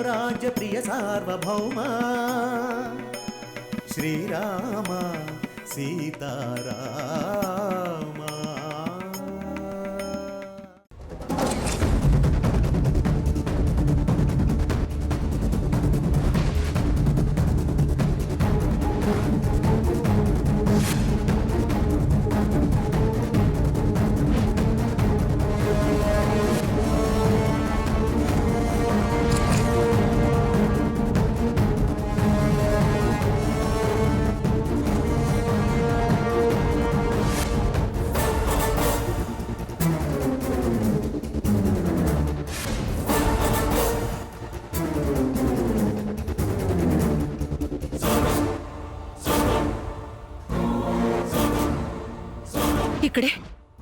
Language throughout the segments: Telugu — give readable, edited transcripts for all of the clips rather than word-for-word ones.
రామరాజ్య ప్రియ సార్వభౌమా శ్రీరామ సీతారామ.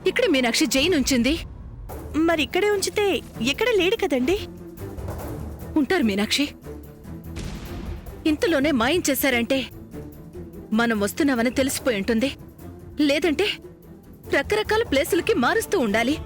ఇక్కడే మీనాక్షి జైన్ ఉంచింది. మరి ఇక్కడే ఉంచితే ఎక్కడ లేడు కదండి. ఉంటారు మీనాక్షి. ఇంతలోనే మాయం చేశారంటే మనం వస్తున్నామని తెలిసిపోయి ఉంటుంది. లేదంటే రకరకాల ప్లేసులకి మారుస్తూ ఉండాలి.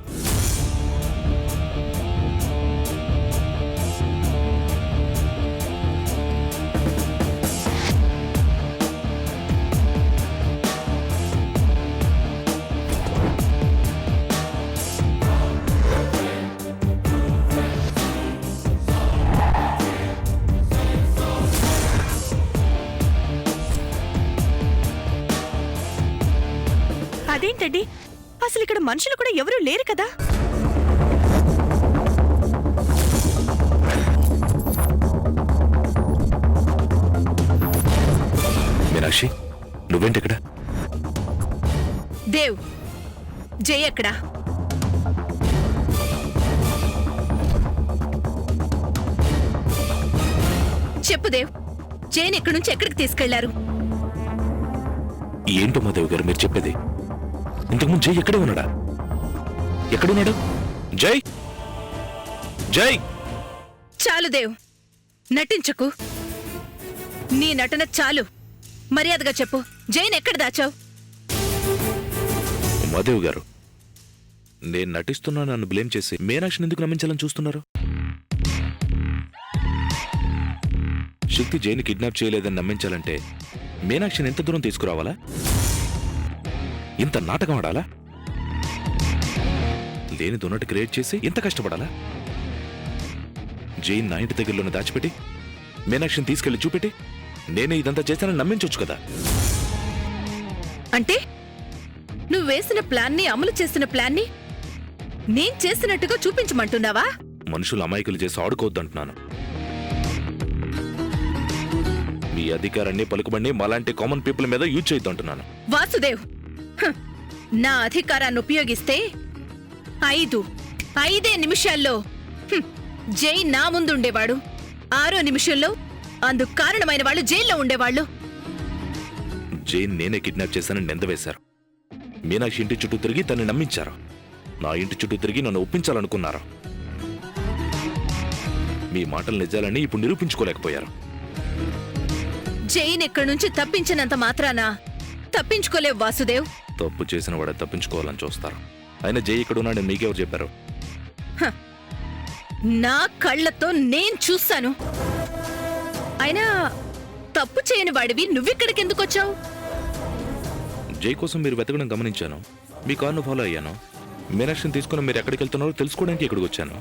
అదేంటండి, అసలు ఇక్కడ మనుషులు కూడా ఎవరూ లేరు కదా. మీనాక్షి, నువ్వేంటిక్కడ? దేవ్, జై ఎక్కడా? చెప్పు దేవ్, జైన్ ఇక్కడి నుంచి ఎక్కడికి తీసుకెళ్లారు? ఏంటో మాధవ్ గారు మీరు చెప్పేది? ఇంతకుముందు జై ఎక్కడే ఉన్నాడా? ఎక్కడున్నాడు జై? జై చాలు దేవ్, నటించకు. నీ నటన చాలు. మర్యాదగా చెప్పు, జైన్ ఎక్కడ దాచావు? మాధవ్ గారు, నేను నటిస్తున్నా నన్ను బ్లేమ్ చేసి మీనాక్షిని ఎందుకు నమ్మించాలని చూస్తున్నారు? శక్తి జైన్ కిడ్నాప్ చేయలేదని నమ్మించాలంటే మీనాక్షిని ఎంత దూరం తీసుకురావాలా? ఇంత నాటకం ఆడాలా? లేని దొన్నట్టు క్రియేట్ చేసి ఇంత కష్టపడాలా? జైన్ నా ఇంటి దగ్గరలోనే దాచిపెట్టి మీనాక్షిని తీసుకెళ్లి చూపెట్టి నేనే ఇదంతా చేశానని నమ్మించొచ్చు కదా. అంటే నువ్వు వేసిన ప్లాన్ని, అమలు చేసిన ప్లాన్ని నేను చేసినట్టుగా చూపించమంటున్నావా? మనుషులు అమాయకులు చేసి ఆడుకోవద్దంటున్నాను. మీ అధికారాన్ని, పలుకుబడిని మాలాంటి కామన్ పీపుల్ మీద యూజ్ చేయొద్దంటున్నాను. వాసుదేవ్, నా అధికారాన్ని ఉపయోగిస్తే 5 నిమిషాల్లో జై నా ముందుండేవాడు. 6వ నిమిషంలో అందుకు కారణమైన వాళ్ళు జైల్లో ఉండేవాళ్ళు. జైన్ నేనే కిడ్నాప్ చేశానని నిందవేశారు. మీనాక్షి ఇంటి చుట్టూ తిరిగి తన్ని నమ్మించారు. నా ఇంటి చుట్టూ తిరిగి నన్ను ఒప్పించాలనుకున్నారు. మీ మాటలు నిజాలని ఇప్పుడు నిరూపించుకోలేకపోయారు. జైన్ ఇక్కడి నుంచి తప్పించినంత మాత్రాన తప్పించుకోలేవు వాసుదేవ్. తప్పు చేసిన వాడే తప్పించుకోవాలని చూస్తారు. అయినా జై ఇక్కడ ఉన్నాడని మీకెవరు చెప్పారు? నా కళ్ళతో నేను చూశాను. అయినా తప్పు చేయని వాడివి నువ్విక్కడికి ఎందుకు వచ్చావు? జై కోసం మీరు వెతకడం గమనించాను. మీ కారును ఫాలో అయ్యాను. మీనాక్షిని తీసుకుని మీరు ఎక్కడికి వెళ్తున్నారో తెలుసుకోవడానికి ఇక్కడికి వచ్చాను.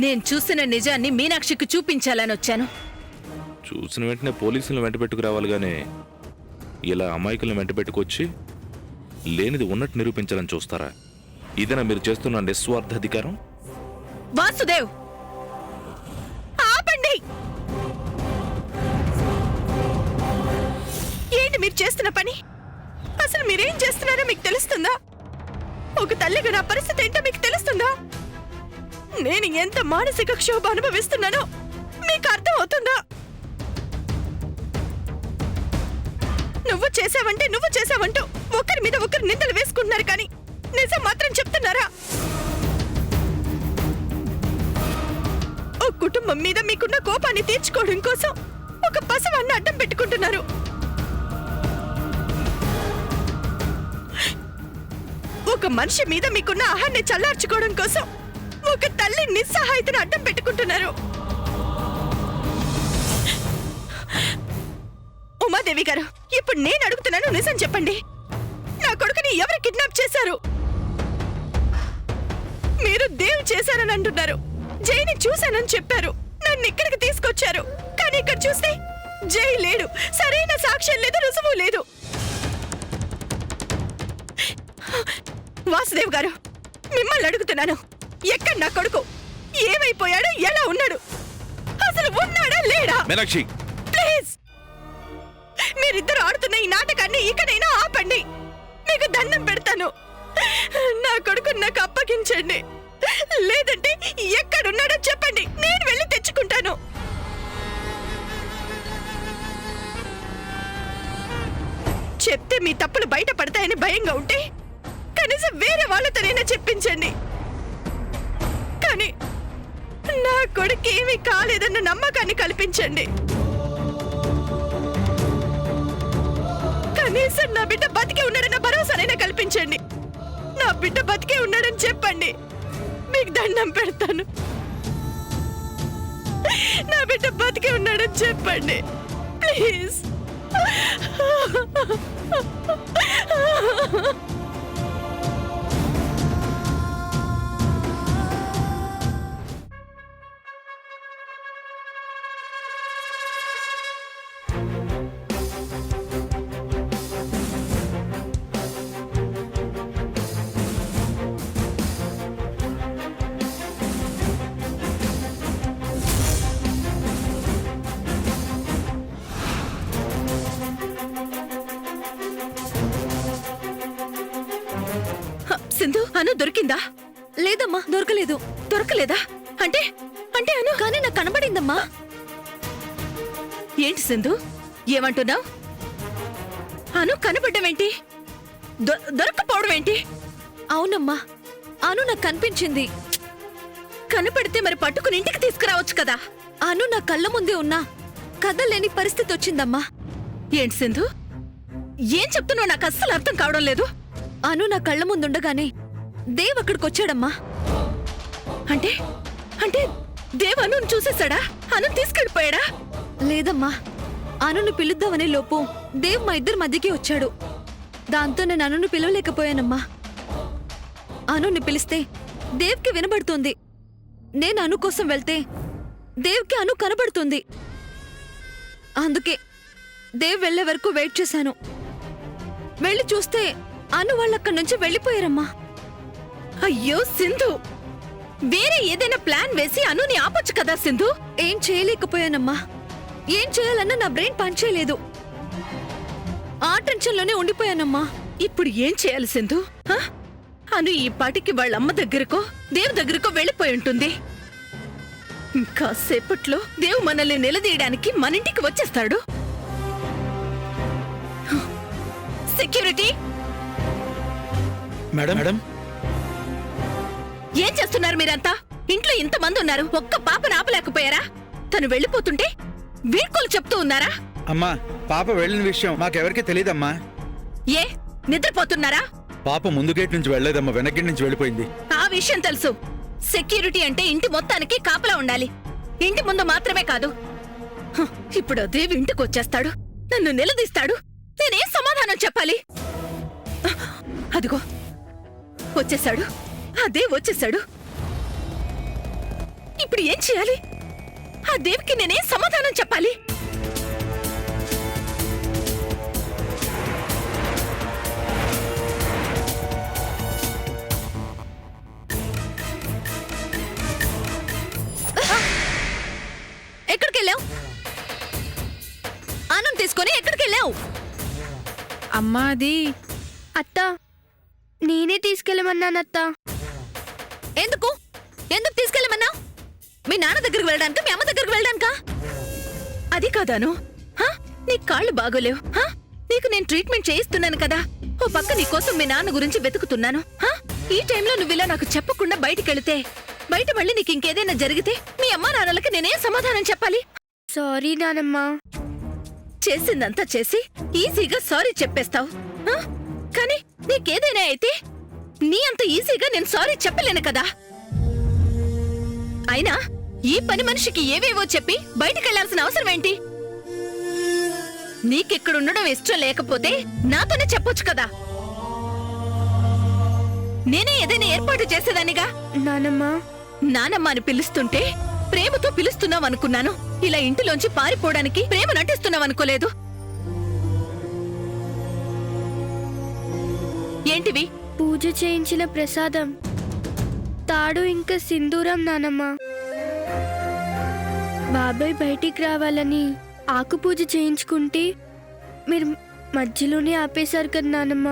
నేను చూసిన నిజాన్ని మీనాక్షికి చూపించాలని వచ్చాను. చూసిన వెంటనే పోలీసులను వెంటబెట్టుకు రావాలి గానీ ఇలా అమాయకులను వెంటబెట్టుకొచ్చి లేనిది ఉన్నట్టు నిరూపించాలని చూస్తారా? ఇదేనా మీరు చేస్తున్న నిస్వార్థ అధికారం? వాసుదేవ్, ఆపండి. ఏంటి మీరు చేస్తున్న పని? అసలు మీరేం చేస్తున్నారో మీకు తెలుస్తుందా? ఒక తల్లిగా నా పరిస్థితి ఏంటో మీకు తెలుస్తుందా? నేను ఎంత మానసిక క్షోభ అనుభవిస్తున్నానో మీకు అర్థం అవుతుందా? నువ్వు చేసావంటూ ఒకరి మీద ఒకరు నిందలు వేసుకుంటున్నారు, కానీ నిజం మాత్రం చెప్తున్నారా? ఓ కుటుంబం మీద మీకున్న కోపాన్ని తీర్చుకోవడం కోసం ఒక పశువాన్ని అడ్డం పెట్టుకుంటున్నారు. ఒక మనిషి మీద మీకున్న ఆహాన్ని చల్లార్చుకోవడం కోసం ఒక తల్లి నిస్సహాయతను అడ్డం పెట్టుకుంటున్నారు. ఉమాదేవి గారు, ఇప్పుడు నేను అడుగుతున్నాను, నిజం చెప్పండి. నా కొడుకుని ఎవరు కిడ్నాప్ చేశారు? మీరు దేవ్ చేశారని అంటున్నారు. జైని చూశానని చెప్పారు. నన్ను ఇక్కడికి తీసుకొచ్చారు. కానీ ఇక్కడ చూస్తే జై లేడు. సరైన సాక్ష్యం లేదు, రుజువు లేదు. వాసుదేవ్ గారు, మిమ్మల్ని అడుగుతున్నాను, ఎక్కడ నా కొడుకు? ఏమైపోయాడు? ఎలా ఉన్నాడు? అసలు ఉన్నాడా లేడా? మీనాక్షి, ప్లీజ్, మీరిద్దరు ఆడుతున్న ఈ నాటకాన్ని ఇకనైనా ఆపండి. మీకు దండం పెడతాను. నా కొడుకు నాకు అప్పగించండి. లేదంటే ఎక్కడున్నాడో చెప్పండి, నేను వెళ్ళి తెచ్చుకుంటాను. చెప్తే మీ తప్పులు బయటపడతాయని భయంగా ఉంటే కనీసం వేరే వాళ్ళతోనైనా చెప్పించండి. కానీ నా కొడుకు ఏమీ కాలేదన్న నమ్మకాన్ని కల్పించండి. కనీసం నా బిడ్డ బతికే ఉన్నాడన్న భరోసానైనా కల్పించండి. నా బిడ్డ బతికే ఉన్నాడని చెప్పండి. మీకు దండం పెడతాను. నా బిడ్డ బతికే ఉన్నాడని చెప్పండి ప్లీజ్. సింధు, అను దొరికిందా? లేదమ్మా, దొరకలేదు. దొరకలేదా? అంటే అంటే అను కానీ నాకు కనబడిందమ్మా. ఏంటి సింధు, ఏమంటున్నావు? అను కనబడ్డమేంటి? దొరక్కపోవడం ఏంటి? అవునమ్మా, అను నాకు కనిపించింది. కనపడితే మరి పట్టుకుని ఇంటికి తీసుకురావచ్చు కదా. అను నా కళ్ళ ముందే ఉన్నా కదలేని పరిస్థితి వచ్చిందమ్మా. ఏంటి సింధు, ఏం చెప్తున్నావు? నాకు అస్సలు అర్థం కావడం లేదు. అను నా కళ్ళ ముందుండగానే దేవ్ అక్కడికొచ్చాడమ్మా. అంటే అంటే దేవ్ అనుని చూసేశాడా? అను తీసుకెళ్ళిపోయాడా? లేదమ్మా, అనుని పిలుద్దామనే లోపు దేవ్ మా ఇద్దరి మధ్యకి వచ్చాడు. దాంతో నేను అనుని పిలవలేకపోయానమ్మా. అనుని పిలిస్తే దేవ్కి వినబడుతుంది. నేను అను కోసం వెళ్తే దేవ్కి అను కనబడుతుంది. అందుకే దేవ్ వెళ్లే వరకు వెయిట్ చేశాను. వెళ్ళి చూస్తే అను వాళ్ళక్కడి నుంచి వెళ్ళిపోయారమ్మా. అయ్యో సింధు, వేరే ఏదైనా ప్లాన్ వేసి అనుని ఆపొచ్చు కదా సింధు. ఏం చేయలేకపోయానమ్మా. ఏం చేయాలన్నా నా బ్రెయిన్ పనిచేయలేదు. ఆ టెన్షన్లోనే ఉండిపోయానమ్మా. ఇప్పుడు ఏం చేయాలి సింధు? హ? అను ఈ పాటికి వాళ్ళ అమ్మ దగ్గరకో దేవ్ దగ్గరకో వెళ్ళిపోయి ఉంటుంది. ఇంకా సేపట్లో దేవ్ మనల్ని నిలదీయడానికి మన ఇంటికి వచ్చేస్తాడు. సెక్యూరిటీ, మేడం మేడం ఏం చేస్తున్నారు మీరంతా? ఇంట్లో ఇంతమంది ఉన్నారు, ఒక్క పాపను ఆపలేకపోయారా? తను వెళ్ళిపోతుంటే వీడ్కోలు చెప్తూ ఉన్నారా? అమ్మా, పాప వెళ్ళిన విషయం మాకెవరికి తెలియదమ్మా. ఏ నిద్రపోతున్నారా? పాప ముందు గేట్ నుంచి వెళ్ళలేదమ్మా, వెనక్ గేట్ నుంచి వెళ్ళిపోయింది. ఆ విషయం తెలుసు. సెక్యూరిటీ అంటే ఇంటి మొత్తానికి కాపలా ఉండాలి, ఇంటి ముందు మాత్రమే కాదు. హ, ఇప్పుడు దేవి ఇంటికి వచ్చేస్తాడు, నన్ను నిలదీస్తాడు. నేనేం సమాధానం చెప్పాలి? అదిగో వచ్చేశాడు, ఆ దేవ్ వచ్చేశాడు. ఇప్పుడు ఏం చేయాలి? ఆ దేవికి నేనేం సమాధానం చెప్పాలి? ఎక్కడికెళ్ళావు? అన్నం తీసుకొని ఎక్కడికెళ్ళావు? అమ్మా, అది అత్త, నేనే తీసుకెళ్ళమన్నానత్త. ఎందుకు ఎందుకు తీసుకెళ్ళమన్నా? మీ నాన్న దగ్గరికి వెళ్ళడానికి, మీ అమ్మ దగ్గరికి వెళ్ళడానికా? అది కాదాను. హ? నీ కాళ్ళు బాగోలేవు. హ? నీకు నేను ట్రీట్మెంట్ చేయిస్తున్నాను కదా. ఓ పక్క నీకోసం మీ నాన్న గురించి వెతుకుతున్నాను. హ? ఈ టైంలో నువ్విలా నాకు చెప్పకుండా బయటికెళితే, బయట మళ్ళీ నీకు ఇంకేదైనా జరిగితే మీ అమ్మా నాన్నలకి నేనేం సమాధానం చెప్పాలి? సారీ నానమ్మా. చేసిందంతా చేసి ఈజీగా సారీ చెప్పేస్తావు. కానీ నీకేదైనా అయితే నీ అంత ఈజీగా నేను సారీ చెప్పలేను కదా. అయినా ఈ పని మనిషికి ఏవేవో చెప్పి బయటికెళ్లాల్సిన అవసరం ఏంటి? నీకిక్కడుండడం ఇష్టం లేకపోతే నాతోనే చెప్పొచ్చు కదా. నేనే ఏదైనా ఏర్పాటు చేసేదానిగా. నానమ్మ నానమ్మ అని పిలుస్తుంటే ప్రేమతో పిలుస్తున్నావనుకున్నాను. ఇలా ఇంటిలోంచి పారిపోవడానికి ప్రేమ నటిస్తున్నావనుకోలేదు. ఏంటివి? పూజ చేయించిన ప్రసాదం, తాడు ఇంకా సింధూరం నానమ్మ. బాబాయ్ బయటికి రావాలని ఆకు పూజ చేయించుకుంటే మీరు మధ్యలోనే ఆపేశారు కదా నానమ్మ.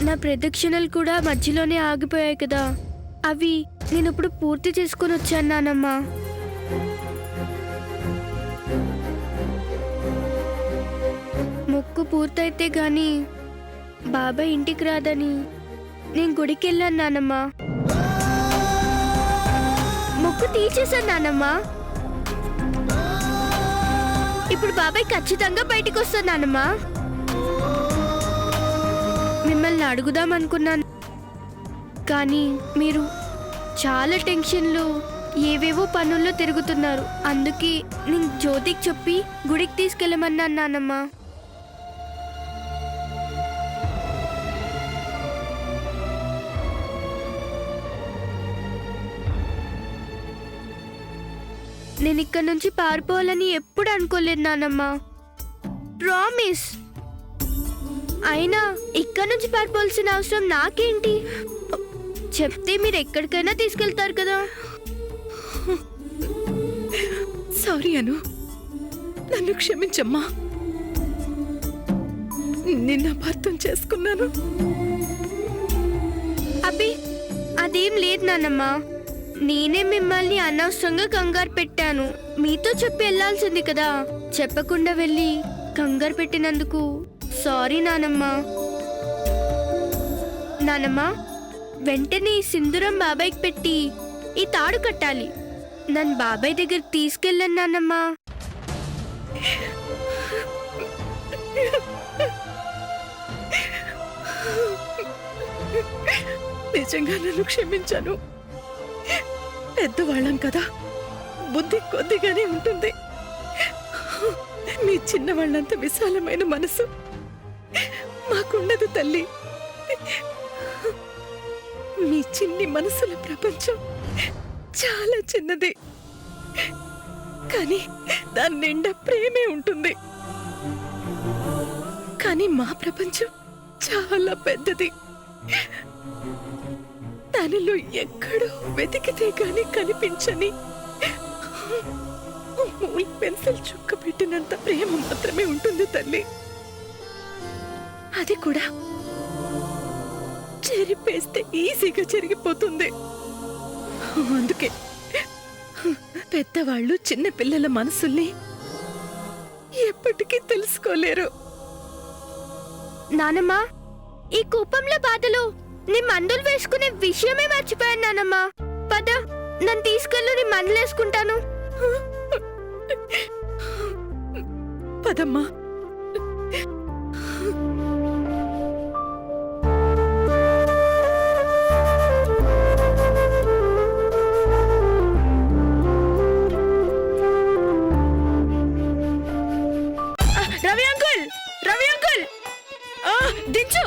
నా ప్రదక్షిణలు కూడా మధ్యలోనే ఆగిపోయాయి కదా, అవి నేను ఇప్పుడు పూర్తి చేసుకొని వచ్చాను నానమ్మ. మొక్కు పూర్తయితే గాని బాబాయ్ ఇంటికి రాదని నేను గుడికి వెళ్ళాను నానమ్మ. మొక్కు తీర్చేశాను నానమ్మ. ఇప్పుడు బాబాయ్ ఖచ్చితంగా బయటికి వస్తాను నానమ్మ. మిమ్మల్ని అడుగుదాం అనుకున్నాను, కానీ మీరు చాలా టెన్షన్లు ఏవేవో పనుల్లో తిరుగుతున్నారు. అందుకే నేను జ్యోతికి చెప్పి గుడికి తీసుకెళ్ళమన్నాను నానమ్మ. నేను ఇక్కడ నుంచి పారిపోవాలని ఎప్పుడు అనుకోలేదు నానమ్మ, ప్రామిస్. అయినా ఇక్కడ నుంచి పారిపోవాల్సిన అవసరం నాకేంటి? చెప్తే మీరు ఎక్కడికైనా తీసుకెళ్తారు కదా. సారీ అను, నన్ను క్షమించమ్మా. నిన్న అపార్థం చేసుకున్నాను. అబ్బి అదేం లేదు నానమ్మ, నేనే మిమ్మల్ని అనవసరంగా కంగారు పెట్టాను. మీతో చెప్పి వెళ్ళాల్సింది కదా, చెప్పకుండా వెళ్ళి కంగారు పెట్టినందుకు సారీ నానమ్మ. నానమ్మ, వెంటనే ఈ సింధూరం బాబాయ్కి పెట్టి ఈ తాడు కట్టాలి. నన్ను బాబాయ్ దగ్గర తీసుకెళ్ళను నానమ్మ. నిజంగా నన్ను క్షమించాను. పెద్దవాళ్ళం కదా, బుద్ధి కొద్దిగానే ఉంటుంది. మీ చిన్నవాళ్ళంత విశాలమైన మనసు మాకుండదు తల్లి. మీ చిన్ని మనసుల ప్రపంచం చాలా చిన్నది, కానీ దాని నిండా ప్రేమే ఉంటుంది. కానీ మా ప్రపంచం చాలా పెద్దది. దానిలో ఎక్కడో వెతికితే గాని కనిపించని మూల పెన్సిల్ చుక్క పెట్టినంత ప్రేమ మాత్రమే ఉంటుంది తల్లి. అది కూడా చెరిపేస్తే ఈజీగా చెరిగిపోతుంది. అందుకే పెద్దవాళ్ళు చిన్న పిల్లల మనసుల్ని ఎప్పటికీ తెలుసుకోలేరు. నానమ్మ, ఈ కూపంలో బాధలు నీ మందులు వేసుకునే విషయమే మర్చిపోయాను నానమ్మ. పద, నన్ను తీసుకెళ్ళు, నీ మందులు వేసుకుంటాను. పదమ్మా. రవి అంకుల్, రవి అంకుల్, దించు.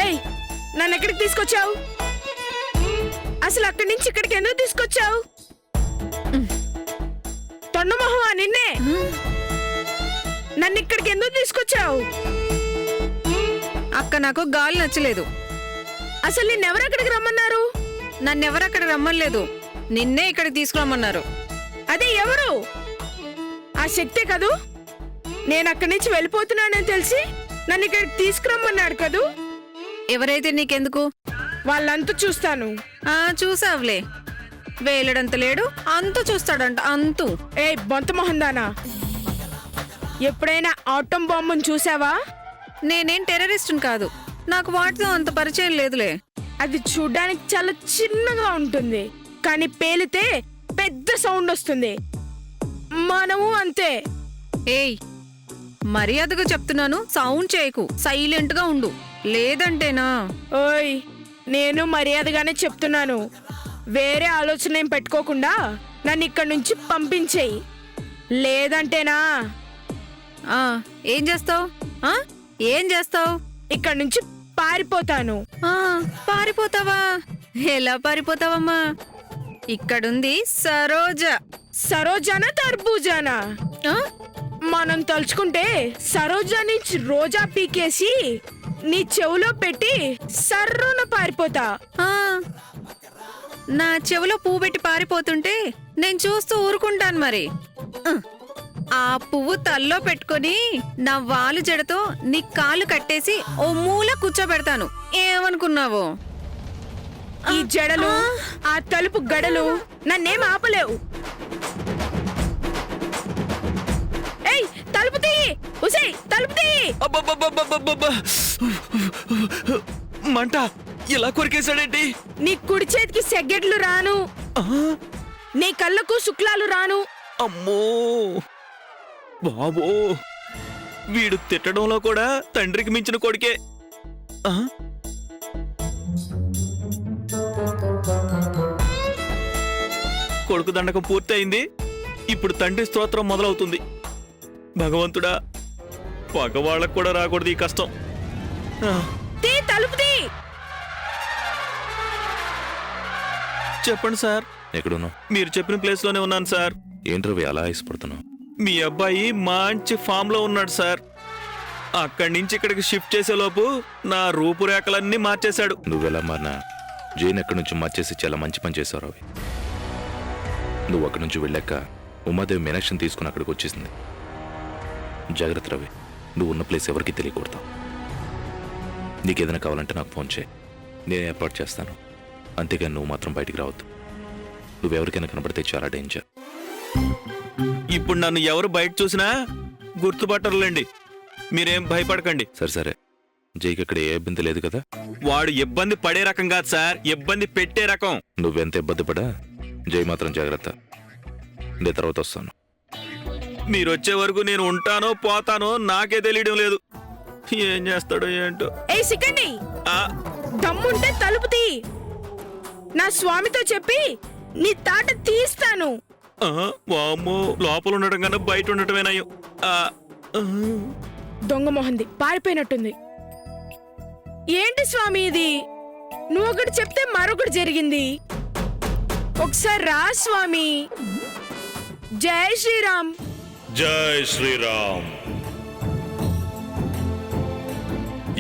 ఏయ్, నన్ను ఎక్కడికి తీసుకొచ్చావు? అసలు అక్కడి నుంచి ఇక్కడికి ఎందుకు తీసుకొచ్చావు? తొండమొహమా నిన్నే? నన్ను ఇక్కడికి ఎందుకు తీసుకొచ్చావు? అక్క నాకు గాలి నచ్చలేదు. అసలు నిన్నెవరక్కడికి రమ్మన్నారు? నన్నెవరక్కడ రమ్మలేదు, నిన్నే ఇక్కడికి తీసుకురమ్మన్నారు. అదే ఎవరు? ఆ శక్తే కదూ? నేను అక్కడి నుంచి వెళ్ళిపోతున్నానని తెలిసి నన్ను ఇక్కడికి తీసుకురమ్మన్నాడు కదూ? ఎవరైతే నీకెందుకు? వాళ్ళంతా చూస్తాను. చూసావులే, వేలడంత లేడు, అంతు చూస్తాడంట, అంతు. ఏ బొంత మొహందానా, ఎప్పుడైనా ఆటం బాంబుని చూసావా? నేనేం టెర్రరిస్టుని కాదు, నాకు వాటితో అంత పరిచయం లేదులే. అది చూడ్డానికి చాలా చిన్నగా ఉంటుంది, కానీ పేలితే పెద్ద సౌండ్ వస్తుంది. మనము అంతే. ఏయ్, మర్యాదగా చెప్తున్నాను, సౌండ్ చేయకు, సైలెంట్ గా ఉండు, లేదంటేనా. ఓయ్, నేను మర్యాదగానే చెప్తున్నాను. వేరే ఆలోచన ఏం పెట్టుకోకుండా నన్ను ఇక్కడి నుంచి పంపించేయి, లేదంటేనా ఆ, ఏం చేస్తావు? ఏం చేస్తావు? ఇక్కడి నుంచి పారిపోతాను. పారిపోతావా? ఎలా పారిపోతావమ్మా? ఇక్కడుంది సరోజ. సరోజానా తర్బూజానా? ఆ? మనం తలుచుకుంటే సరోజా నుంచి రోజా పీకేసి నీ చెవులో పెట్టి సర్రున పారిపోతా. ఆ, నా చెవిలో పువ్వు పెట్టి పారిపోతుంటే నేను చూస్తూ ఊరుకుంటాను మరి. ఆ పువ్వు తల్లో పెట్టుకొని నా వాలు జడతో నీ కాలు కట్టేసి ఓ మూల కూర్చోబెడతాను. ఏమనుకున్నావు? ఈ జడలు, ఆ తలుపు గడలు నన్నేం ఆపలేవు. ఏయ్, తలుపు తీయి! ఉసేయ్, తలుపు తీయి! అబ్బబ్బబ్బబ్బబ్బబ్బబ్బ! మంట ఇలా కొరికేశాడేంటి? నీ కుడి చేతికి సెగ్గెడ్లు రాను, నీ కళ్ళకు శుక్లాలు రాను. అమ్మో బాబో, వీడు తిట్టడంలో కూడా తండ్రికి మించిన కొడుకే. ఆ? కొడుకు దండకం పూర్తయింది, ఇప్పుడు తండ్రి స్తోత్రం మొదలవుతుంది. భగవంతుడా, పగవాళ్ళకు కూడా రాకూడదు ఈ కష్టం. ఆ, తీ, తలుపు తీ! చెప్పండి సార్. ఎక్కడున్నావు? మీరు చెప్పిన ప్లేస్ లోనే ఉన్నాను సార్. ఏంటి రవి అలా ఇష్టపడుతున్నావు? మీ అబ్బాయి మంచి ఫామ్ లో ఉన్నాడు సార్. అక్కడి నుంచి ఇక్కడికి షిఫ్ట్ చేసేలోపు నా రూపురేఖలన్నీ మార్చేశాడు. నువ్వెలా మారినా జైన్ ఎక్కడి నుంచి మార్చేసి చాలా మంచి పని చేశావు రవి. నువ్వు అక్కడి నుంచి వెళ్ళాక ఉమాదేవి మీనాక్షిని తీసుకుని అక్కడికి వచ్చేసింది. జాగ్రత్త రవి, నువ్వు ఉన్న ప్లేస్ ఎవరికి తెలియకూడదు. నీకేదైనా కావాలంటే నాకు ఫోన్ చేయి, నేను ఏర్పాటు చేస్తాను. అంతేగాని నువ్వు మాత్రం బయటికి రావద్దు. నువ్వెవరికైనా కనబడితే చాలా డేంజర్. ఇప్పుడు నన్ను ఎవరు బయట చూసినా గుర్తుపట్టరులేండి, మీరేం భయపడకండి. సరే సరే, జైకి అక్కడ ఏ ఇబ్బంది లేదు కదా? వాడు ఇబ్బంది పడే రకం కాదు సార్, ఇబ్బంది పెట్టే రకం. నువ్వెంత ఇబ్బంది పడా జై మాత్రం జాగ్రత్త. నేను తర్వాత వస్తాను. మీరు వచ్చే వరకు నేను ఉంటానో పోతానో నాకే తెలియడం లేదు. ఏం చేస్తాడో ఏంటో. ఏయ్ సికండి, ఆ, దమ్ముంటే తలుపు తీ. నా స్వామితో చెప్పి నీ తాట తీస్తాను. వామ్మో, లోపల ఉండటం కన్నా బయట ఉండటమేనాయో. దొంగ మొహంది పారిపోయినట్టుంది. ఏంటి స్వామి ఇది? నువ్వు ఒకటి చెప్తే మరొకటి జరిగింది. ఒకసారి రా స్వామి. జై శ్రీరామ్. జై శ్రీరామ్.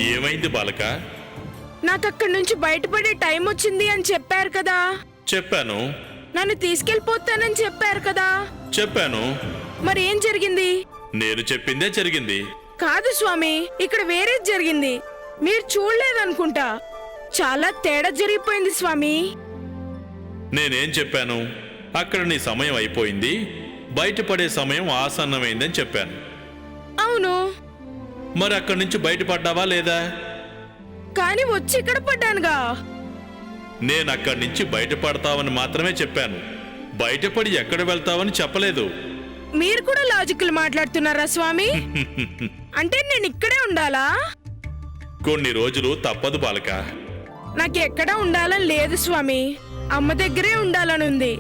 ఏమైంది బాలక? నాకు అక్కడి నుంచి బయటపడే టైం వచ్చింది అని చెప్పారు కదా. చెప్పాను. నన్ను తీసుకెళ్ళిపోతానని చెప్పారు కదా. చెప్పాను. మరి ఏం జరిగింది? నేను చెప్పిందే జరిగింది. కాదు స్వామి, ఇక్కడ వేరేది జరిగింది. మీరు చూడలేదనుకుంటా. చాలా తేడా జరిగిపోయింది స్వామి. నేనేం చెప్పాను? అక్కడ నీ సమయం అయిపోయింది, బయటపడే సమయం ఆసన్నమైందని చెప్పాను. అవును, మరి అక్కడి నుంచి బయటపడ్డావా లేదా? కానీ వచ్చి ఇక్కడ పడ్డానుగా. నేను అక్కడి నుంచి బయటపడతావని మాత్రమే చెప్పాను, బయటపడి ఎక్కడ వెళ్తావని చెప్పలేదు. మీరు కూడా లాజికల్ మాట్లాడుతున్నారా స్వామి? అంటే నేను ఇక్కడే ఉండాలా? కొన్ని రోజులు తప్పదు బాలక. నాకు ఎక్కడ ఉండాలని లేదు స్వామి. అమ్మ దగ్గరే ఉండాలనుంది.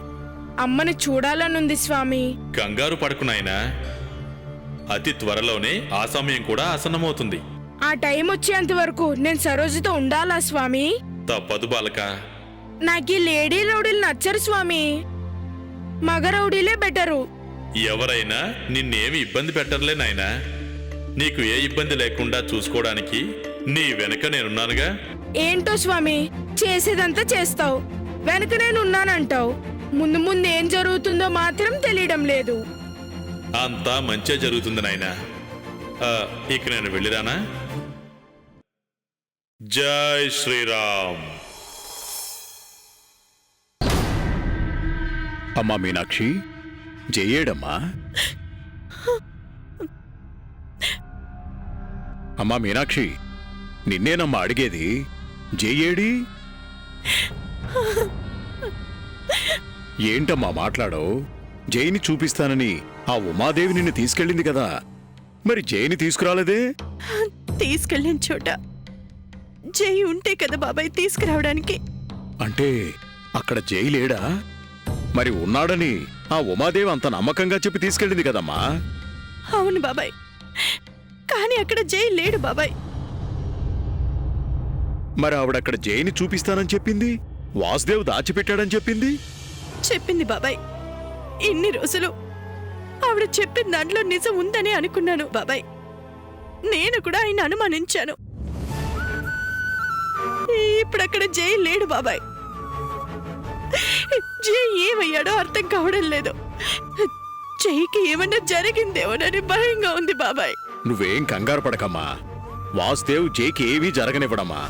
అమ్మని చూడాలనుంది స్వామి. కంగారు పడకు నాయనా, అతి త్వరలోనే ఆ సమయం కూడా ఆసన్నమవుతుంది. ఆ టైం వచ్చేంత వరకు నేను సరోజుతో ఉండాలా స్వామి? తప్పదు బాలక. నాకు ఈ లేడీ రౌడీలు నచ్చరు స్వామి. మగ రౌడీలే బెటరు. ఎవరైనా నిన్నేమి ఇబ్బంది పెట్టర్లే నాయనా. నీకు ఏ ఇబ్బంది లేకుండా చూసుకోవడానికి నీ వెనక నేనున్నానుగా. ఏంటో స్వామి, చేసేదంతా చేస్తావు, వెనక నేను ఉన్నానంటావు. ముందు ముందు ఏం జరుగుతుందో మాత్రం తెలియడం లేదు. అంతా మంచే జరుగుతుంది నాయనా. ఇక నేను వెళ్ళిరానా? జై శ్రీరామ్. అమ్మా మీనాక్షి, జయ్యేడమ్మా. అమ్మా మీనాక్షి, నిన్నేనమ్మా అడిగేది. జయ్యేడి? ఏంటమ్మా మాట్లాడవు? జైని చూపిస్తానని ఆ ఉమాదేవి నిన్ను తీసుకెళ్ళింది కదా, మరి జైని తీసుకురాలేదే? తీసుకెళ్ళిన చోట జై ఉంటే కదా బాబాయ్ తీసుకురావడానికి. అంటే అక్కడ జై లేడా? మరి ఉన్నాడని ఆ ఉమాదేవి అంత నమ్మకంగా చెప్పి తీసుకెళ్ళింది కదమ్మా. అవును బాబాయ్, కానీ అక్కడ జై లేడు బాబాయ్. మరి ఆవిడక్కడ జైని చూపిస్తానని చెప్పింది, వాసుదేవ్ దాచిపెట్టాడని చెప్పింది. చెప్పింది బాబాయ్. ఇన్ని రోజులు ఆవిడ చెప్పిన దాంట్లో నిజం ఉందని అనుకున్నాను బాబాయ్. నేను కూడా ఆయన అనుమానించాను. ఇప్పుడు అక్కడ జై లేడు బాబాయ్. జై ఏమయ్యాడో అర్థం కావడం లేదు. జైకి ఏమన్నా జరిగిందేమోనని భయంగా ఉంది బాబాయ్. నువ్వేం కంగారు పడకమ్మా. వాసుదేవ్ జైకి ఏమీ జరగనివ్వడమ్మా.